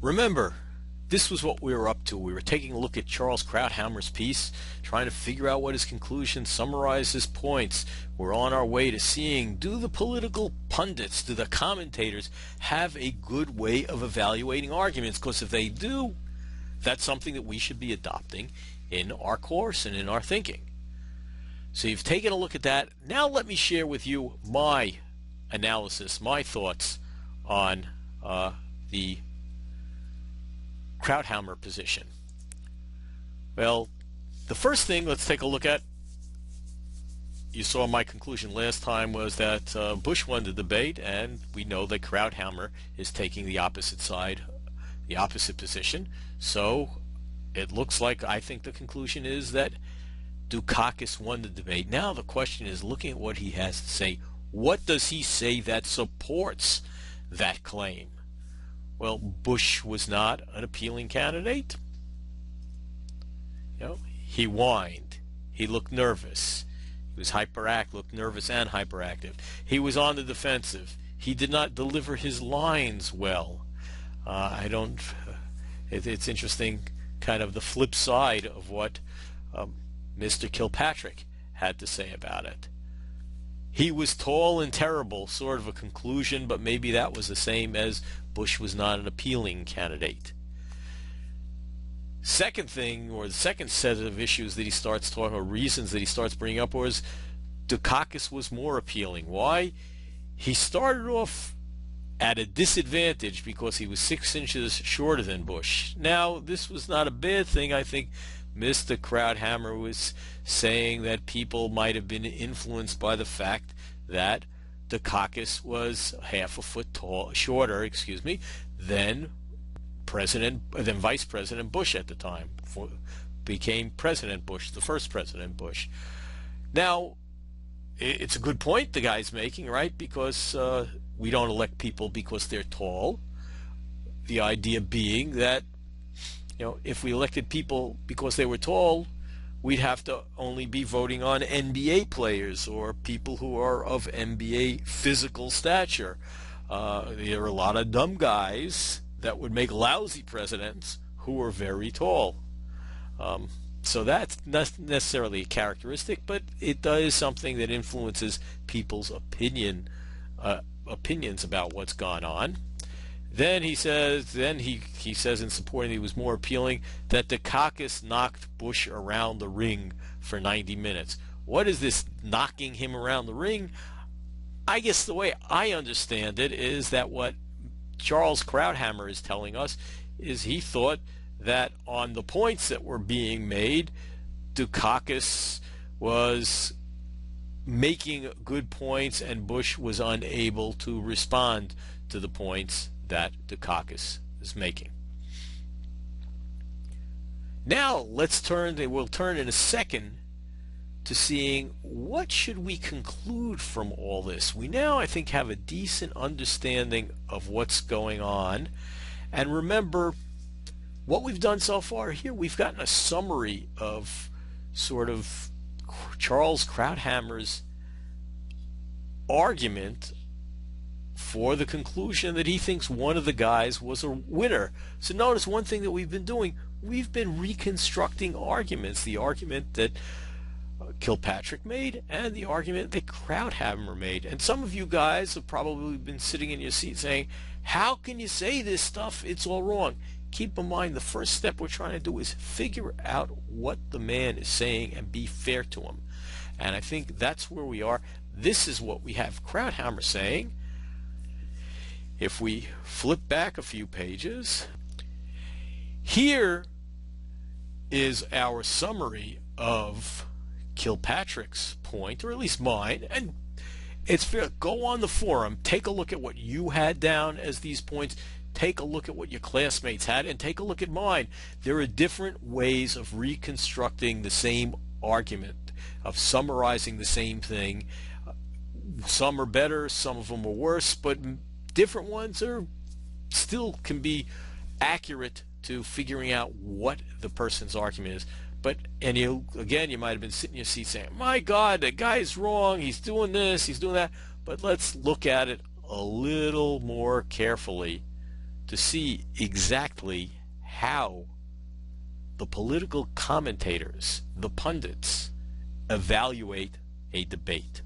Remember, this was what we were up to. We were taking a look at Charles Krauthammer's piece, trying to figure out what his conclusions, summarize his points. We're on our way to seeing, do the political pundits, do the commentators have a good way of evaluating arguments? Because if they do, that's something that we should be adopting in our course and in our thinking. So you've taken a look at that. Now let me share with you my analysis, my thoughts on the Krauthammer position. Well, the first thing let's take a look at, you saw my conclusion last time was that Bush won the debate, and we know that Krauthammer is taking the opposite side, the opposite position. So it looks like I think the conclusion is that Dukakis won the debate. Now the question is, looking at what he has to say, what does he say that supports that claim? Well, Bush was not an appealing candidate. He whined. He looked nervous. He was hyperactive, looked nervous and hyperactive. He was on the defensive. He did not deliver his lines well. It's interesting, kind of the flip side of what Mr. Kilpatrick had to say about it. He was tall and terrible, sort of a conclusion, but maybe that was the same as Bush was not an appealing candidate. Second thing, or the second set of issues that he starts talking, or reasons that he starts bringing up, was Dukakis was more appealing. Why? He started off at a disadvantage because he was 6 inches shorter than Bush. Now, this was not a bad thing. I think Mr. Krauthammer was saying that people might have been influenced by the fact that Dukakis was half a foot shorter, than Vice President Bush at the time. Became President Bush, the first President Bush. Now, it's a good point the guy's making, right? Because we don't elect people because they're tall. The idea being that if we elected people because they were tall, we'd have to only be voting on NBA players or people who are of NBA physical stature. There are a lot of dumb guys that would make lousy presidents who are very tall. So that's not necessarily a characteristic, but it does something that influences people's opinions about what's gone on. Then he says in supporting he was more appealing that Dukakis knocked Bush around the ring for 90 minutes. What is this knocking him around the ring? I guess the way I understand it is that what Charles Krauthammer is telling us is he thought that on the points that were being made, Dukakis was making good points and Bush was unable to respond to the points that Dukakis is making. Now we'll turn in a second to seeing what should we conclude from all this. We now, I think, have a decent understanding of what's going on. And remember, what we've done so far here, we've gotten a summary of sort of Charles Krauthammer's argument for the conclusion that he thinks one of the guys was a winner. So notice one thing that we've been doing, we've been reconstructing arguments, the argument that Kilpatrick made and the argument that Krauthammer made. And some of you guys have probably been sitting in your seat saying, how can you say this stuff? It's all wrong. Keep in mind, the first step we're trying to do is figure out what the man is saying and be fair to him. And I think that's where we are. This is what we have Krauthammer saying. If we flip back a few pages, here is our summary of Kilpatrick's point, or at least mine, and it's fair. Go on the forum, take a look at what you had down as these points, take a look at what your classmates had, and take a look at mine. There are different ways of reconstructing the same argument, of summarizing the same thing. Some are better, some of them are worse, but different ones are still can be accurate to figuring out what the person's argument is. But you might have been sitting in your seat saying, my God, that guy's wrong, he's doing this, he's doing that. But let's look at it a little more carefully to see exactly how the political commentators, the pundits, evaluate a debate.